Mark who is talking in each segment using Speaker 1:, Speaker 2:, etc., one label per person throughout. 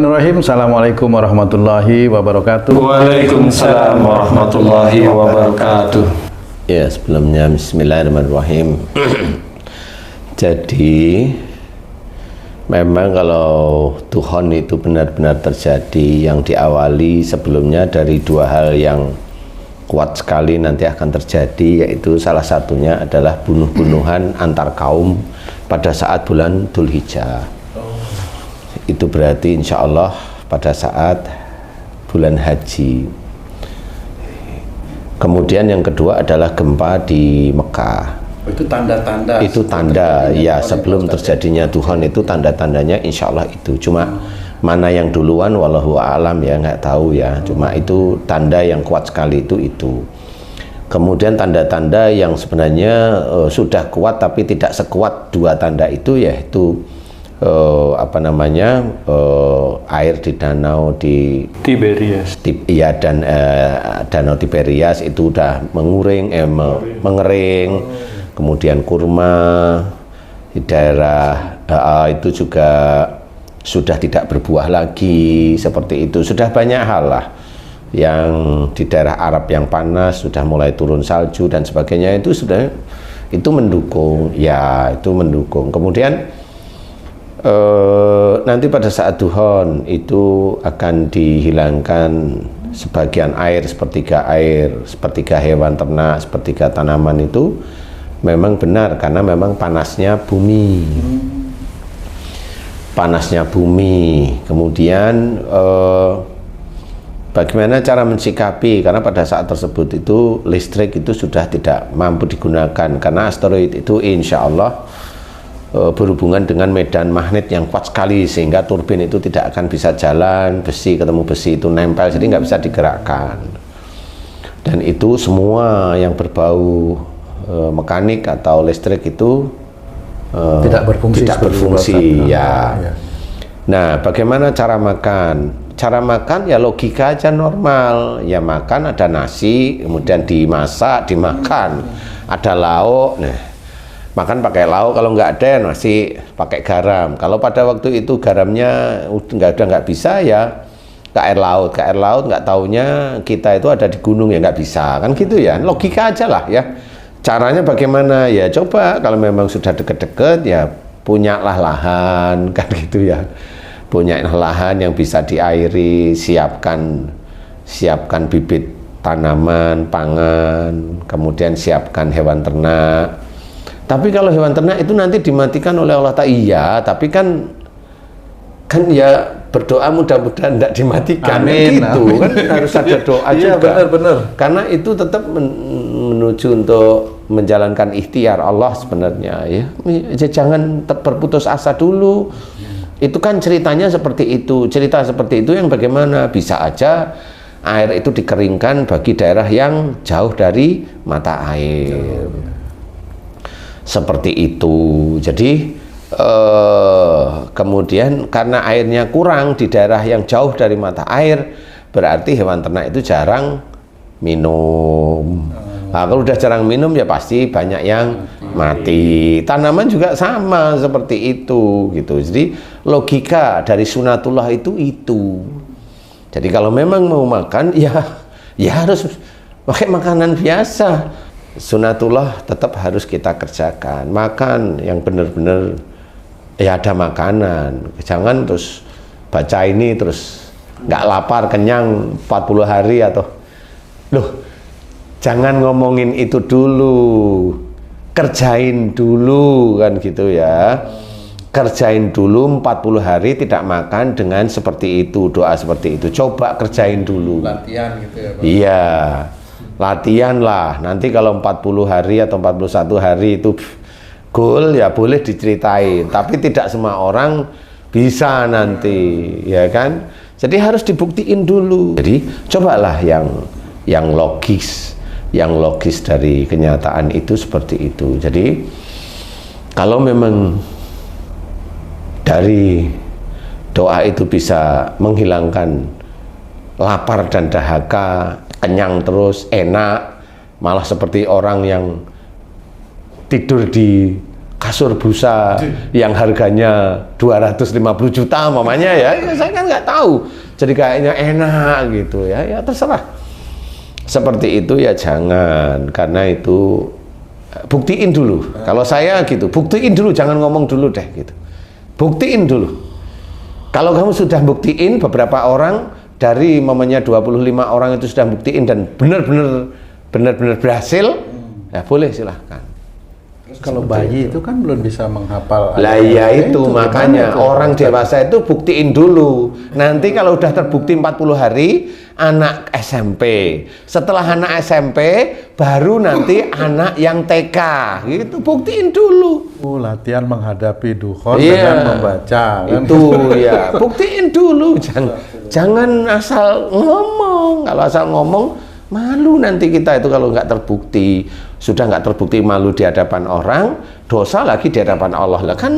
Speaker 1: Bismillahirrahmanirrahim. Assalamualaikum warahmatullahi wabarakatuh.
Speaker 2: Waalaikumsalam warahmatullahi wabarakatuh.
Speaker 3: Ya, sebelumnya Bismillahirrahmanirrahim. Jadi memang kalau Tuhon itu benar-benar terjadi, yang diawali sebelumnya dari dua hal yang kuat sekali nanti akan terjadi, yaitu salah satunya adalah bunuh-bunuhan antar kaum pada saat bulan Dzulhijjah. Itu berarti insya Allah pada saat bulan haji. Kemudian yang kedua adalah gempa di Mekah.
Speaker 1: Itu tanda-tanda.
Speaker 3: Itu tanda, ya sebelum terjadinya Tuhon itu tanda-tandanya insya Allah itu. Cuma mana yang duluan wallahu a'lam ya, nggak tahu ya. Cuma itu tanda yang kuat sekali itu. Kemudian tanda-tanda yang sebenarnya sudah kuat tapi tidak sekuat dua tanda itu, yaitu air di danau di
Speaker 2: Tiberias.
Speaker 3: Dan danau Tiberias itu udah mengering. Kemudian kurma di daerah itu juga sudah tidak berbuah lagi, seperti itu. Sudah banyak hal lah yang di daerah Arab yang panas sudah mulai turun salju dan sebagainya, itu sudah itu mendukung ya, itu mendukung. Kemudian nanti pada saat Tuhon itu akan dihilangkan sebagian air, sepertiga hewan ternak, sepertiga tanaman. Itu memang benar karena memang panasnya bumi. Kemudian bagaimana cara mensikapi, karena pada saat tersebut itu listrik itu sudah tidak mampu digunakan karena asteroid itu insya Allah berhubungan dengan medan magnet yang kuat sekali, sehingga turbin itu tidak akan bisa jalan, besi ketemu besi itu nempel, jadi nggak bisa digerakkan. Dan itu semua yang berbau mekanik atau listrik itu tidak berfungsi ya. Nah, bagaimana cara makan? Cara makan ya logika aja normal, ya makan ada nasi, kemudian dimasak, dimakan, ada lauk. Nah, makan pakai lauk, kalau nggak ada nasi pakai garam. Kalau pada waktu itu garamnya udah nggak bisa ya ke air laut nggak taunya kita itu ada di gunung ya nggak bisa, kan gitu ya, logika aja lah ya. Caranya bagaimana ya, coba kalau memang sudah deket-deket ya punyalah lahan kan gitu ya, punya lahan yang bisa diairi, siapkan bibit tanaman pangan, kemudian siapkan hewan ternak. Tapi kalau hewan ternak itu nanti dimatikan oleh Allah Ta'ala, iya, tapi kan ya berdoa mudah-mudahan tidak dimatikan.
Speaker 1: Amin,
Speaker 3: gitu
Speaker 1: amin.
Speaker 3: Kan harus ada doa
Speaker 1: Iya,
Speaker 3: juga.
Speaker 1: benar.
Speaker 3: Karena itu tetap menuju untuk menjalankan ikhtiar Allah sebenarnya ya. Jangan berputus asa dulu. Itu kan ceritanya seperti itu. Cerita seperti itu yang bagaimana bisa aja air itu dikeringkan bagi daerah yang jauh dari mata air. Seperti itu. Jadi kemudian karena airnya kurang di daerah yang jauh dari mata air, berarti hewan ternak itu jarang minum. Nah, kalau udah jarang minum ya pasti banyak yang mati. Tanaman juga sama seperti itu gitu. Jadi logika dari sunatullah itu. Jadi kalau memang mau makan ya harus pakai makanan biasa. Sunatullah tetap harus kita kerjakan. Makan yang benar-benar ya ada makanan. Jangan terus baca ini terus nggak lapar kenyang 40 hari atau jangan ngomongin itu dulu, kerjain dulu kan gitu ya. Kerjain dulu 40 hari tidak makan dengan seperti itu, doa seperti itu. Coba kerjain dulu.
Speaker 1: Latihan gitu ya, Pak.
Speaker 3: Iya. Latihan lah, nanti kalau 40 hari atau 41 hari itu goal ya boleh diceritain, tapi tidak semua orang bisa nanti ya kan, jadi harus dibuktiin dulu. Jadi cobalah yang logis dari kenyataan itu seperti itu. Jadi kalau memang dari doa itu bisa menghilangkan lapar dan dahaga, kenyang terus, enak, malah seperti orang yang tidur di kasur busa yang harganya 250 juta mamanya ya saya kan nggak tahu. Jadi kayaknya enak gitu ya terserah. Seperti itu ya jangan, karena itu buktiin dulu. Kalau saya gitu, buktiin dulu, jangan ngomong dulu deh gitu. Buktiin dulu. Kalau kamu sudah buktiin, beberapa orang dari mamanya 25 orang itu sudah buktiin dan benar-benar berhasil, ya boleh silahkan.
Speaker 1: Kalau bayi itu kan belum bisa menghafal.
Speaker 3: Lah ya itu makanya orang dewasa itu buktiin dulu. Nanti kalau udah terbukti 40 hari anak SMP. Setelah anak SMP baru nanti anak yang TK. Gitu buktiin dulu.
Speaker 1: Oh, latihan menghadapi dukhon dengan membaca.
Speaker 3: Itu ya, buktiin dulu. Jangan asal ngomong. Kalau asal ngomong malu nanti kita itu kalau nggak terbukti. Sudah nggak terbukti malu di hadapan orang, dosa lagi di hadapan Allah lah, kan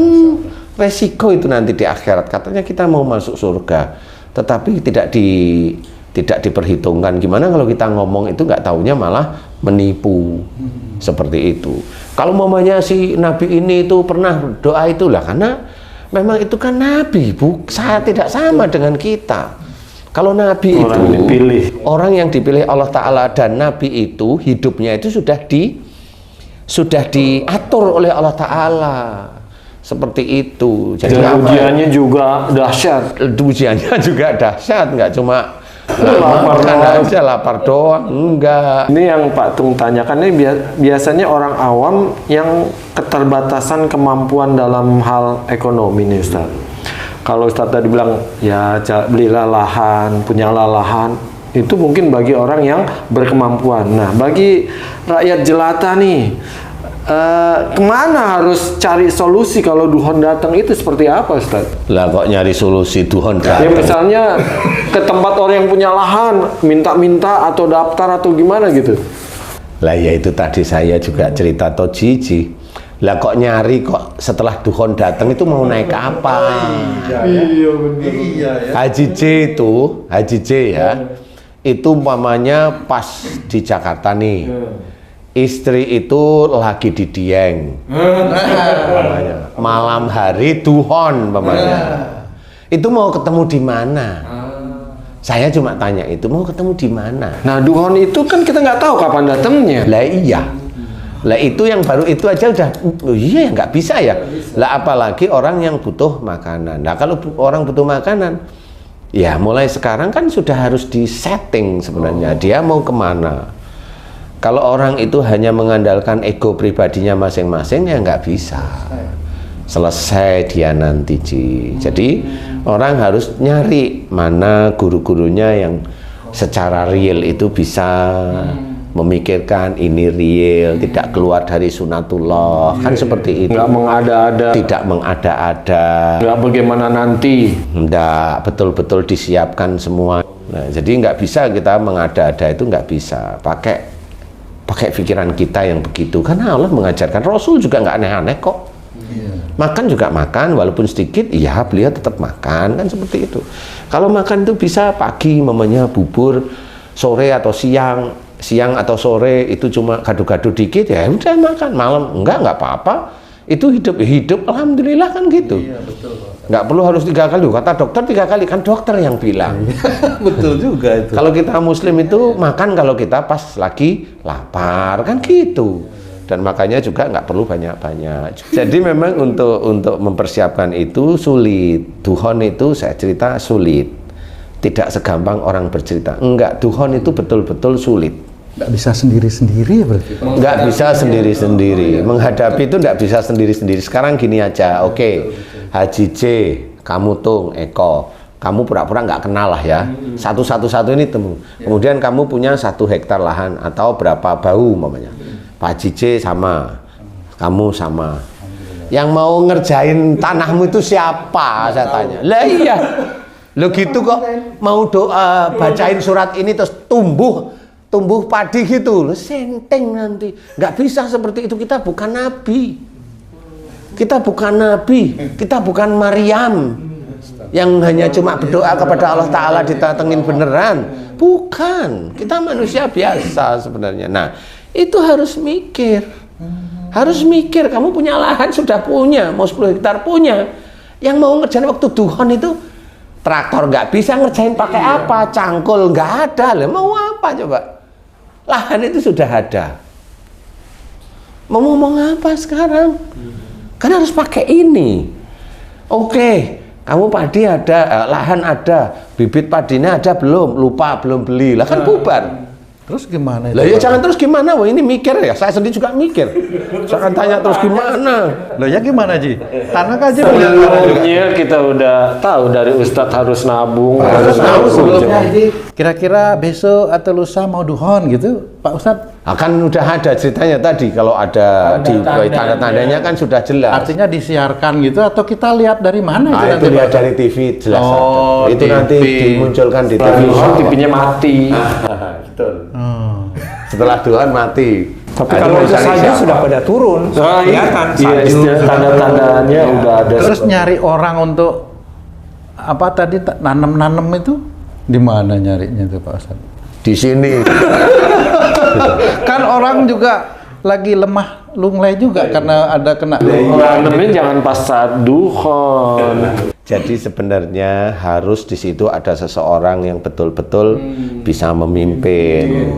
Speaker 3: resiko itu nanti di akhirat. Katanya kita mau masuk surga, tetapi tidak diperhitungkan. Gimana kalau kita ngomong itu nggak taunya malah menipu seperti itu. Kalau mamanya si Nabi ini itu pernah doa itulah karena memang itu kan Nabi, tidak sama dengan kita. Kalau Nabi
Speaker 2: orang
Speaker 3: itu
Speaker 2: dipilih.
Speaker 3: Orang yang dipilih Allah Ta'ala, dan Nabi itu hidupnya itu sudah diatur oleh Allah Ta'ala seperti itu. Jadi
Speaker 2: ujiannya juga dahsyat.
Speaker 3: Ujiannya juga dahsyat, nggak cuma makan aja lapar doang, enggak.
Speaker 2: Ini yang Pak Tung tanyakan ini biasanya orang awam yang keterbatasan kemampuan dalam hal ekonomi nih Ustaz. Kalau Ustaz tadi bilang ya belilah lahan, punyalah lahan, itu mungkin bagi orang yang berkemampuan. Nah, bagi rakyat jelata nih, kemana harus cari solusi kalau duhon datang itu seperti apa Ustaz?
Speaker 3: Lah kok nyari solusi duhon
Speaker 2: Ya
Speaker 3: datang?
Speaker 2: misalnya ke tempat orang yang punya lahan, minta-minta atau daftar atau gimana gitu.
Speaker 3: Lah ya itu tadi saya juga cerita Tojiji. Lah kok nyari kok setelah duhon datang itu mau naik apa?
Speaker 1: Iya benar. Iya ya.
Speaker 3: Haji J ya. Itu umpamanya pas di Jakarta nih. Istri itu lagi di Dieng. Malam hari duhon umpamanya. Itu mau ketemu di mana? Saya cuma tanya itu mau ketemu di mana?
Speaker 2: Nah, duhon itu kan kita nggak tahu kapan datangnya.
Speaker 3: Lah iya. Lah itu yang baru itu aja udah iya nggak bisa ya. Lah apalagi orang yang butuh makanan. Nah kalau orang butuh makanan, ya mulai sekarang kan sudah harus disetting sebenarnya. Dia mau kemana? Kalau orang itu hanya mengandalkan ego pribadinya masing-masing ya nggak bisa. Selesai dia nanti Jadi orang harus nyari mana guru-gurunya yang secara real itu bisa memikirkan ini real, tidak keluar dari sunatullah, kan seperti itu.
Speaker 2: Nggak mengada-ada.
Speaker 3: Tidak mengada-ada.
Speaker 2: Nggak bagaimana nanti.
Speaker 3: Nggak, betul-betul disiapkan semua. Nah, jadi nggak bisa kita mengada-ada, itu nggak bisa. Pakai pikiran kita yang begitu. Karena Allah mengajarkan, Rasul juga nggak aneh-aneh kok. Makan juga makan, walaupun sedikit, iya beliau tetap makan, kan seperti itu. Kalau makan itu bisa pagi, mamanya bubur, sore atau siang atau sore itu cuma gado-gado dikit ya udah makan, malam enggak apa-apa, itu hidup alhamdulillah kan gitu.
Speaker 1: Iya, betul, Pak.
Speaker 3: Nggak perlu harus 3 kali, kata dokter 3 kali, kan dokter yang bilang.
Speaker 1: Betul juga itu.
Speaker 3: Kalau kita muslim itu makan kalau kita pas lagi lapar kan gitu, dan makanya juga nggak perlu banyak-banyak. Jadi memang untuk mempersiapkan itu sulit. Duhon itu saya cerita sulit, tidak segampang orang bercerita. Enggak, duhon itu betul-betul sulit.
Speaker 1: Nggak bisa sendiri-sendiri ya berarti?
Speaker 3: Nggak bisa sendiri-sendiri. Menghadapi itu nggak bisa sendiri-sendiri. Sekarang gini aja, oke. Haji J, kamu Tung, Eko, kamu pura-pura nggak kenal lah ya. Satu-satu ini temu. Kemudian kamu punya 1 hektar lahan atau berapa bau mamanya. Pak Haji J sama, kamu sama. Yang mau ngerjain tanahmu itu siapa? Saya tanya. Lah iya. Lo gitu kok mau doa bacain surat ini terus tumbuh padi gitu, senteng nanti. Nggak bisa seperti itu, kita bukan nabi. Kita bukan nabi, kita bukan Maryam yang hanya cuma berdoa kepada Allah Ta'ala ditatengin beneran. Bukan, kita manusia biasa sebenarnya. Nah, itu harus mikir. Harus mikir, kamu punya lahan sudah punya, mau 10 hektar punya. Yang mau ngerjain waktu duhon itu traktor nggak bisa ngerjain pakai apa, cangkul nggak ada, lah mau apa coba? Lahan itu sudah ada. Mau ngomong apa sekarang? Kan harus pakai ini. Oke, kamu padi ada, lahan ada, bibit padinya ada belum? Lupa belum beli, lah kan bubar.
Speaker 1: Terus gimana itu?
Speaker 3: Lah ya jangan terus gimana, wah ini mikir ya, saya sendiri juga mikir. Saya akan tanya terus gimana.
Speaker 1: Loh ya gimana Ji? Tanah aja punya.
Speaker 2: Sebelumnya kita udah tahu dari Ustadz harus nabung.
Speaker 3: Harus nabung sebelumnya.
Speaker 1: Kira-kira besok atau lusa mau duhon gitu, Pak Ustadz?
Speaker 3: Akan udah ada ceritanya tadi, kalau ada di tanda-tandanya kan sudah jelas.
Speaker 1: Artinya disiarkan gitu atau kita lihat dari mana
Speaker 3: Nah, itu
Speaker 1: nanti,
Speaker 3: lihat
Speaker 1: Pak?
Speaker 3: dari TV jelas
Speaker 1: Oh,
Speaker 3: ada. Itu
Speaker 1: TV.
Speaker 3: nanti dimunculkan di TV.
Speaker 2: TV-nya mati.
Speaker 3: Betul.
Speaker 1: Oh.
Speaker 3: Setelah Tuhan mati.
Speaker 4: Tapi
Speaker 3: Nah,
Speaker 4: kalau
Speaker 3: itu
Speaker 4: itu
Speaker 3: mencari
Speaker 4: salju
Speaker 3: siapa?
Speaker 4: sudah pada turun, kelihatan salju.
Speaker 2: Tanda-tandanya udah ada.
Speaker 1: Terus nyari orang untuk apa tadi nanam-nanam itu di mana nyarinya itu Pak Ustadz?
Speaker 3: Di sini.
Speaker 1: Kan orang juga lagi lemah lunglai juga karena ada kena.
Speaker 2: Nanemnya jangan pas saat duhon.
Speaker 3: Jadi sebenarnya harus di situ ada seseorang yang betul-betul bisa memimpin,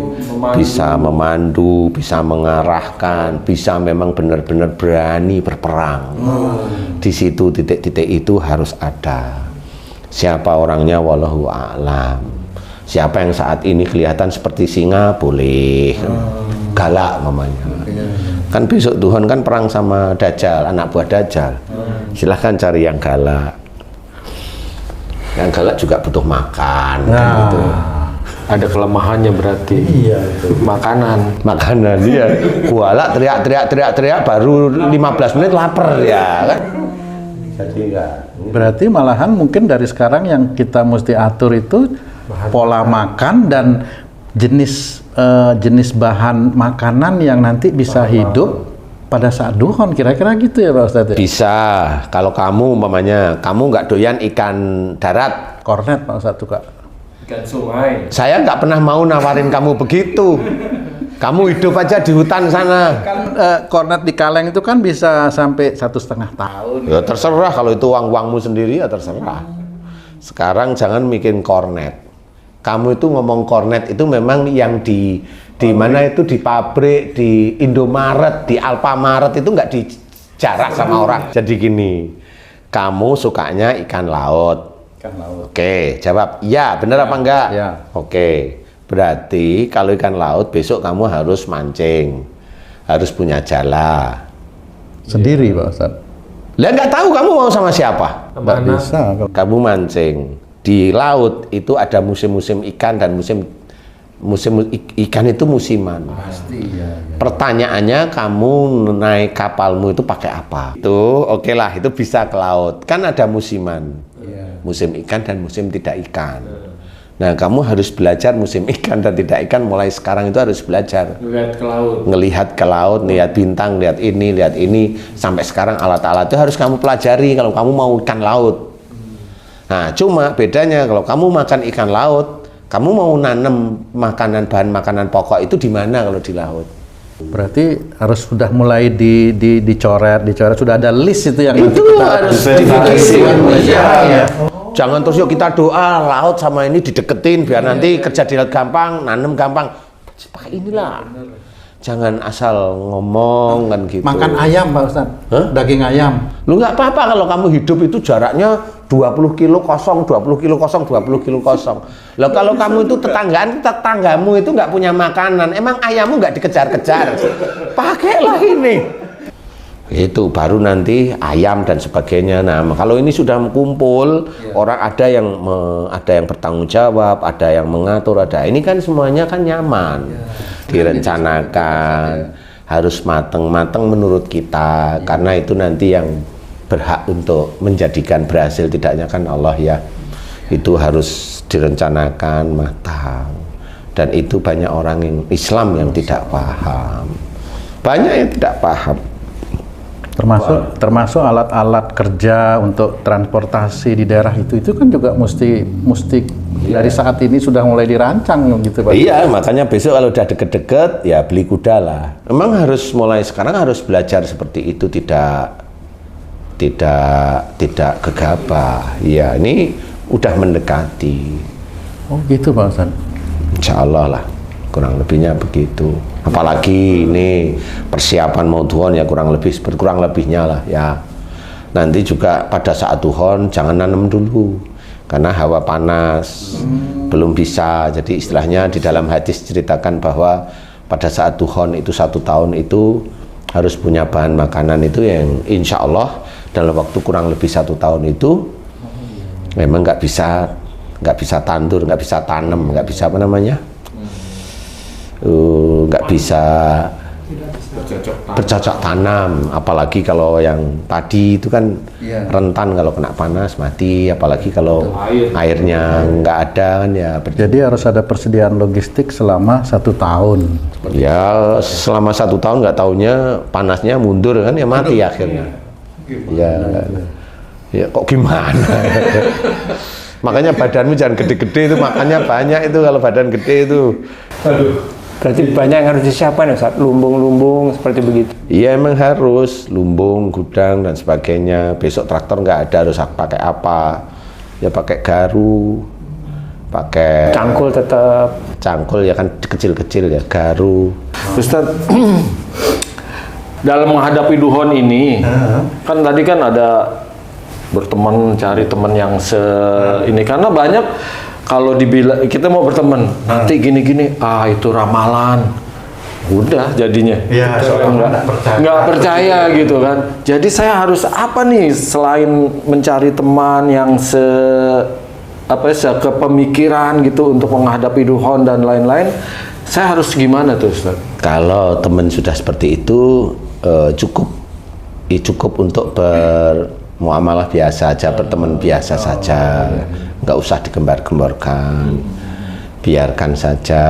Speaker 3: bisa memandu, bisa mengarahkan, bisa memang benar-benar berani berperang. Di situ titik-titik itu harus ada. Siapa orangnya wallahu a'lam. Siapa yang saat ini kelihatan seperti singa boleh, galak mamanya. Kan besok Tuhan kan perang sama Dajjal, anak buah Dajjal. Silahkan cari yang galak. Yang galak juga butuh makan, kan gitu.
Speaker 2: Ada kelemahannya berarti.
Speaker 1: Iya itu.
Speaker 3: Makanan dia. Galak teriak baru 15 menit lapar ya kan. Jadi enggak.
Speaker 1: Berarti malahan mungkin dari sekarang yang kita mesti atur itu pola makan dan jenis bahan makanan yang nanti bisa hidup pada saat duhon, kira-kira gitu ya Pak Ustadz?
Speaker 3: Bisa. Kalau kamu umpamanya kamu nggak doyan ikan darat,
Speaker 1: Kornet Pak Ustadz tuh Kak.
Speaker 2: Ikan sungai.
Speaker 3: saya nggak pernah mau nawarin kamu begitu. Kamu hidup aja di hutan sana.
Speaker 1: Kan kornet di kaleng itu kan bisa sampai 1,5 tahun.
Speaker 3: Ya terserah, kalau itu uangmu sendiri ya terserah. Sekarang jangan bikin kornet. Kamu itu ngomong kornet itu memang yang di mana itu, di pabrik, di Indomaret, di Alfamaret itu nggak dijarak sama orang. Jadi gini, kamu sukanya ikan laut.
Speaker 1: Ikan laut.
Speaker 3: Oke, jawab ya, benar apa enggak?
Speaker 1: Ya.
Speaker 3: Oke, berarti kalau ikan laut besok kamu harus mancing, harus punya jala.
Speaker 1: Sendiri Pak Ustadz?
Speaker 3: Lah nggak tahu kamu mau sama siapa?
Speaker 1: Nggak bisa.
Speaker 3: Kamu mancing di laut itu ada musim-musim ikan dan musim ikan itu musiman.
Speaker 1: Pasti ya.
Speaker 3: Pertanyaannya, kamu naik kapalmu itu pakai apa? Itu oke lah, itu bisa ke laut. Kan ada musiman. Musim ikan dan musim tidak ikan. Nah, kamu harus belajar musim ikan dan tidak ikan mulai sekarang itu harus belajar.
Speaker 2: Lihat ke laut.
Speaker 3: Ngelihat ke laut, lihat bintang, lihat ini. Sampai sekarang alat-alat itu harus kamu pelajari kalau kamu mau ikan laut. Nah, cuma bedanya kalau kamu makan ikan laut, kamu mau nanam bahan makanan pokok itu di mana kalau di laut?
Speaker 1: Berarti harus sudah mulai dicoret, sudah ada list itu yang
Speaker 3: Itu
Speaker 1: nanti kita
Speaker 3: harus
Speaker 1: diverifikasi.
Speaker 3: ya. Jangan terus yuk kita doa laut sama ini dideketin biar nanti kerja di laut gampang, nanam gampang. Pakai inilah. Jangan asal ngomong kan gitu.
Speaker 1: Makan ayam Pak Ustadz?
Speaker 3: Hah?
Speaker 1: Daging ayam?
Speaker 3: Lu nggak apa-apa kalau kamu hidup itu jaraknya 20 kilo kosong, 20 kilo kosong, 20 kilo kosong. Loh kalau kamu itu tetanggamu itu nggak punya makanan, emang ayammu nggak dikejar-kejar? Pakailah ini. Itu baru nanti ayam dan sebagainya. Nah, kalau ini sudah kumpul, orang ada yang bertanggung jawab, ada yang mengatur, ada. Ini kan semuanya kan nyaman. Direncanakan, harus mateng-mateng menurut kita, karena itu nanti yang berhak untuk menjadikan berhasil tidaknya kan Allah ya. Itu harus direncanakan matang. Dan itu banyak orang yang Islam yang tidak paham. Banyak yang tidak paham.
Speaker 1: Termasuk alat-alat kerja untuk transportasi di daerah itu kan juga mesti dari saat ini sudah mulai dirancang gitu Pak.
Speaker 3: Iya, makanya besok kalau udah deket-deket ya beli kuda lah. Memang harus mulai sekarang harus belajar seperti itu, tidak gegabah. Ya, ini udah mendekati.
Speaker 1: Oh gitu Pak Ustaz.
Speaker 3: Insya Allah lah, kurang lebihnya begitu. Apalagi ini persiapan mau duhon ya kurang lebihnya lah ya. Nanti juga pada saat duhon jangan nanam dulu. Karena hawa panas belum bisa. Jadi istilahnya di dalam hadis ceritakan bahwa pada saat duhon itu 1 tahun itu harus punya bahan makanan itu yang insya Allah dalam waktu kurang lebih 1 tahun itu memang nggak bisa tandur, nggak bisa tanam, nggak bisa apa namanya, nggak bisa bercocok tanam. Apalagi kalau yang padi itu kan rentan kalau kena panas mati, apalagi kalau airnya nggak ada kan ya.
Speaker 1: Jadi harus ada persediaan logistik selama 1 tahun.
Speaker 3: Ya selama 1 tahun nggak taunya panasnya mundur kan ya mati akhirnya. Ya kok gimana? Makanya badanmu jangan gede-gede itu, makannya banyak itu kalau badan gede itu.
Speaker 4: Berarti banyak yang harus disiapkan ya Ustaz, lumbung-lumbung seperti begitu.
Speaker 3: Iya emang harus lumbung, gudang dan sebagainya. Besok traktor nggak ada, harus pakai apa? Ya pakai garu, pakai
Speaker 4: Cangkul tetap.
Speaker 3: cangkul ya kan kecil-kecil ya, garu.
Speaker 2: Ustaz, dalam menghadapi duhon ini, kan tadi kan ada berteman, cari teman yang ini, karena banyak kalau dibilang kita mau berteman nanti gini-gini, itu ramalan, udah jadinya nggak percaya gitu kan. Jadi saya harus apa nih selain mencari teman yang sekepemikiran gitu untuk menghadapi duhon dan lain-lain, saya harus gimana tuh Ustaz?
Speaker 3: Kalau teman sudah seperti itu cukup untuk bermuamalah biasa aja, berteman biasa saja, nggak usah digembar-gemborkan, biarkan saja.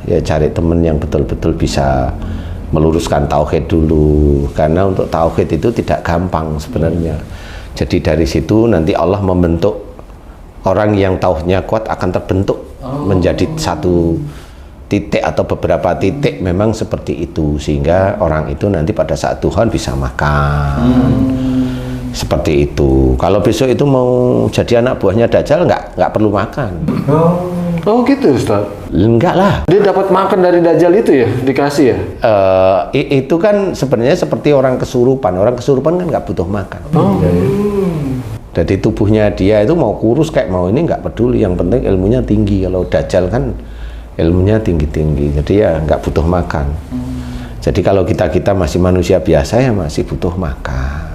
Speaker 3: Ya cari teman yang betul-betul bisa meluruskan tauhid dulu, karena untuk tauhid itu tidak gampang sebenarnya. Jadi dari situ nanti Allah membentuk orang yang tauhidnya kuat akan terbentuk menjadi satu titik atau beberapa titik memang seperti itu, sehingga orang itu nanti pada saat Tuhan bisa makan. Seperti itu. Kalau besok itu mau jadi anak buahnya Dajjal nggak perlu makan.
Speaker 2: Oh gitu Ustaz?
Speaker 3: Enggak lah.
Speaker 2: Dia dapat makan dari Dajjal itu ya? Dikasih ya?
Speaker 3: Itu kan sebenarnya seperti orang kesurupan. Orang kesurupan kan nggak butuh makan. Jadi tubuhnya dia itu mau kurus kayak mau ini nggak peduli. Yang penting ilmunya tinggi. Kalau Dajjal kan ilmunya tinggi-tinggi. Jadi ya nggak butuh makan. Jadi kalau kita masih manusia biasa ya masih butuh makan.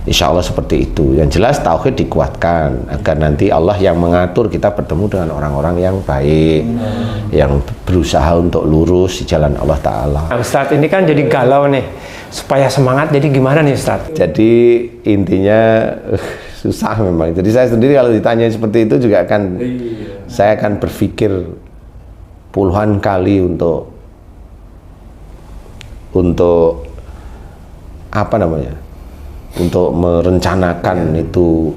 Speaker 3: Insya Allah seperti itu. Yang jelas tauhid dikuatkan agar nanti Allah yang mengatur kita bertemu dengan orang-orang yang baik, yang berusaha untuk lurus di jalan Allah Ta'ala.
Speaker 4: Nah, Ustadz ini kan jadi galau nih, supaya semangat. Jadi gimana nih Ustadz?
Speaker 3: Jadi intinya susah memang. Jadi saya sendiri kalau ditanya seperti itu juga saya akan berpikir puluhan kali untuk apa namanya? Untuk merencanakan itu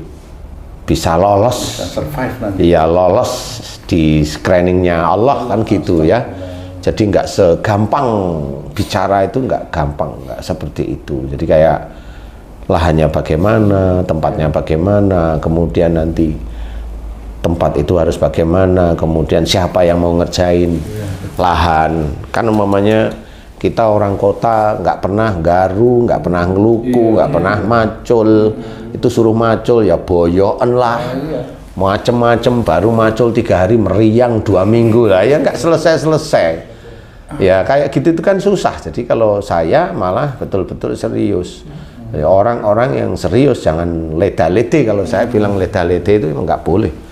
Speaker 3: bisa lolos, iya lolos di screeningnya Allah kan gitu ya. Jadi nggak segampang bicara itu, nggak gampang, nggak seperti itu. Jadi kayak lahannya bagaimana, tempatnya bagaimana, kemudian nanti tempat itu harus bagaimana, kemudian siapa yang mau ngerjain lahan. Kan umpamanya kita orang kota nggak pernah garu, nggak pernah ngeluku, nggak pernah macul. Itu suruh macul ya boyoan lah, macem-macem. Baru macul 3 hari meriang 2 minggu lah ya nggak selesai. Ya kayak gitu itu kan susah. Jadi kalau saya malah betul-betul serius. Ya, orang-orang yang serius jangan leda-lede. Kalau saya bilang leda-lede itu emang nggak boleh.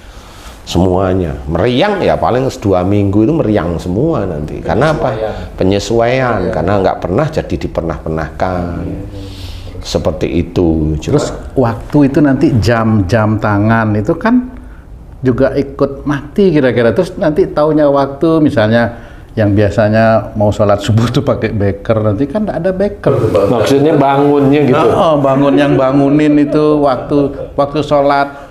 Speaker 3: Semuanya meriang ya paling 2 minggu itu meriang semua nanti. Karena apa? Penyesuaian. Karena nggak pernah jadi dipernah-pernahkan. Seperti itu.
Speaker 1: Terus waktu itu nanti jam tangan itu kan juga ikut mati kira-kira. Terus nanti taunya waktu misalnya yang biasanya mau sholat subuh tuh pakai beker, nanti kan nggak ada beker.
Speaker 2: Maksudnya bangunnya gitu?
Speaker 1: Bangun yang bangunin itu waktu sholat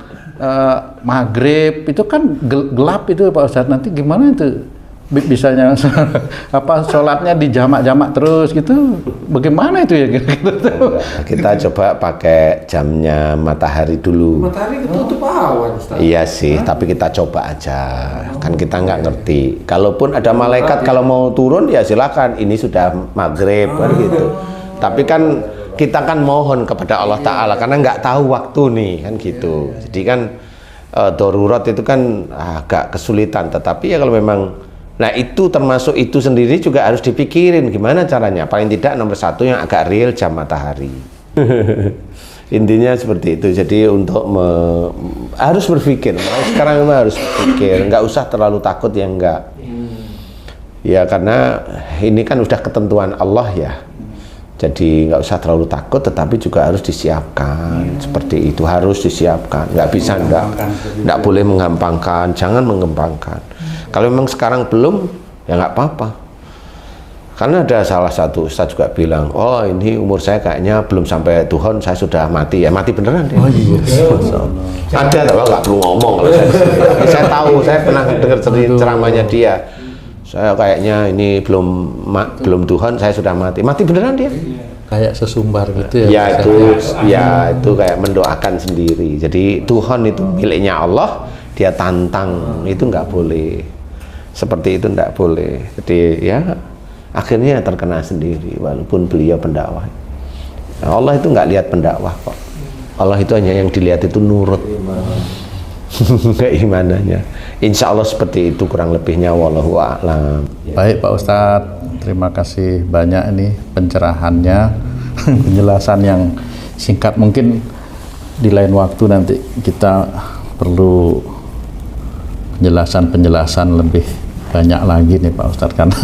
Speaker 1: maghrib itu kan gelap itu Pak Ustadz, nanti gimana itu bisanya sholatnya di jamak-jamak terus gitu, bagaimana itu ya?
Speaker 3: Kita coba pakai jamnya matahari dulu.
Speaker 2: Matahari ketutup awan, Ustaz.
Speaker 3: Iya sih, tapi kita coba aja, kan kita nggak ngerti. Kalaupun ada malaikat kalau mau turun ya silakan, ini sudah maghrib kan gitu. Tapi kan kita kan mohon kepada Allah Ta'ala karena nggak tahu waktu nih kan gitu. Jadi kan darurat itu kan agak kesulitan, tetapi ya kalau memang, nah itu termasuk itu sendiri juga harus dipikirin gimana caranya. Paling tidak nomor satu yang agak real jam matahari. Intinya seperti itu. Jadi untuk harus berpikir. Sekarang memang harus berpikir. Nggak usah terlalu takut ya enggak. Ya karena ini kan udah ketentuan Allah ya. Jadi nggak usah terlalu takut, tetapi juga harus disiapkan. Seperti itu harus disiapkan. Nggak bisa nggak boleh menggampangkan. Jangan menggampangkan. Kalau memang sekarang belum, ya nggak apa-apa. Karena ada salah satu ustaz juga bilang, oh ini umur saya kayaknya belum sampai Tuhan, saya sudah mati. Ya mati beneran dia. Oh iya. Ada, tapi nggak perlu ngomong. Saya tahu, saya pernah dengar ceramahnya dia. Saya kayaknya ini belum Tuhan, saya sudah mati. Mati beneran dia.
Speaker 1: Kayak sesumbar gitu ya.
Speaker 3: Ya itu kayak mendoakan sendiri. Jadi Tuhan itu miliknya Allah, dia tantang, itu nggak boleh. Seperti itu enggak boleh. Jadi ya akhirnya terkena sendiri walaupun beliau pendakwah. Nah, Allah itu nggak lihat pendakwah kok. Allah itu hanya yang dilihat itu nurut keimanannya. Insya Allah seperti itu kurang lebihnya, wallahu a'lam.
Speaker 1: Baik Pak Ustadz, terima kasih banyak ini pencerahannya, penjelasan yang singkat. Mungkin di lain waktu nanti kita perlu penjelasan lebih banyak lagi nih Pak Ustadz, karena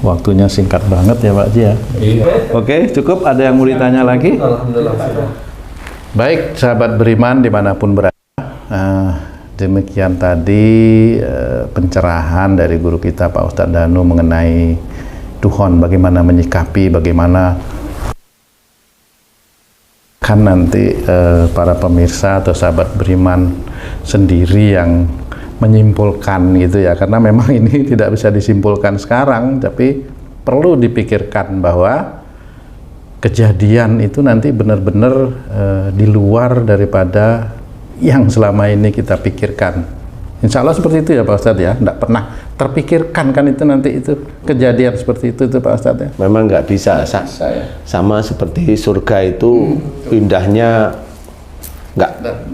Speaker 1: waktunya singkat banget ya Pak Ji ya. Iya. Oke, cukup. Ada yang mau ditanya lagi?
Speaker 2: Alhamdulillah.
Speaker 1: Baik, sahabat beriman dimanapun berada, demikian tadi pencerahan dari guru kita Pak Ustadz Danu mengenai Tuhan, bagaimana menyikapi, bagaimana kan nanti para pemirsa atau sahabat beriman sendiri yang menyimpulkan gitu ya, karena memang ini tidak bisa disimpulkan sekarang, tapi perlu dipikirkan bahwa kejadian itu nanti benar-benar di luar daripada yang selama ini kita pikirkan. Insya Allah seperti itu ya Pak Ustadz ya, tidak pernah terpikirkan kan itu nanti itu kejadian seperti itu Pak Ustadz ya.
Speaker 3: Memang nggak bisa, sama seperti surga itu indahnya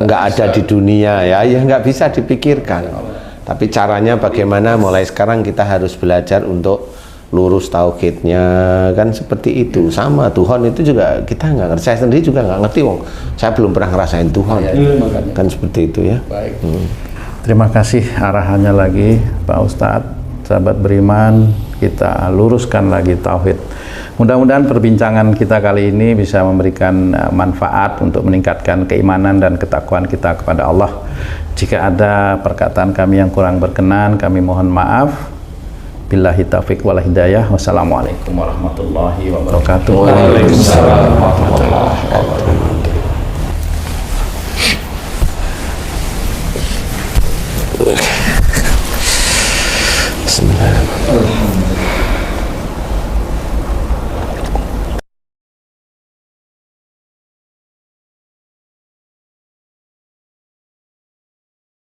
Speaker 3: nggak ada di dunia ya nggak bisa dipikirkan. Tapi caranya bagaimana, mulai sekarang kita harus belajar untuk lurus tauhidnya kan, seperti itu. Sama Tuhan itu juga kita nggak ngerti, saya sendiri juga nggak ngerti, wong saya belum pernah ngerasain Tuhan kan, seperti itu ya.
Speaker 1: Baik. Terima kasih arahannya lagi Pak Ustadz. Sahabat beriman, kita luruskan lagi tauhid. Mudah-mudahan perbincangan kita kali ini bisa memberikan manfaat untuk meningkatkan keimanan dan ketakwaan kita kepada Allah. Jika ada perkataan kami yang kurang berkenan, kami mohon maaf. Billahi taufiq wal hidayah. Wassalamualaikum warahmatullahi wabarakatuh.
Speaker 3: Waalaikumsalam warahmatullahi wabarakatuh. Bismillahirrahmanirrahim.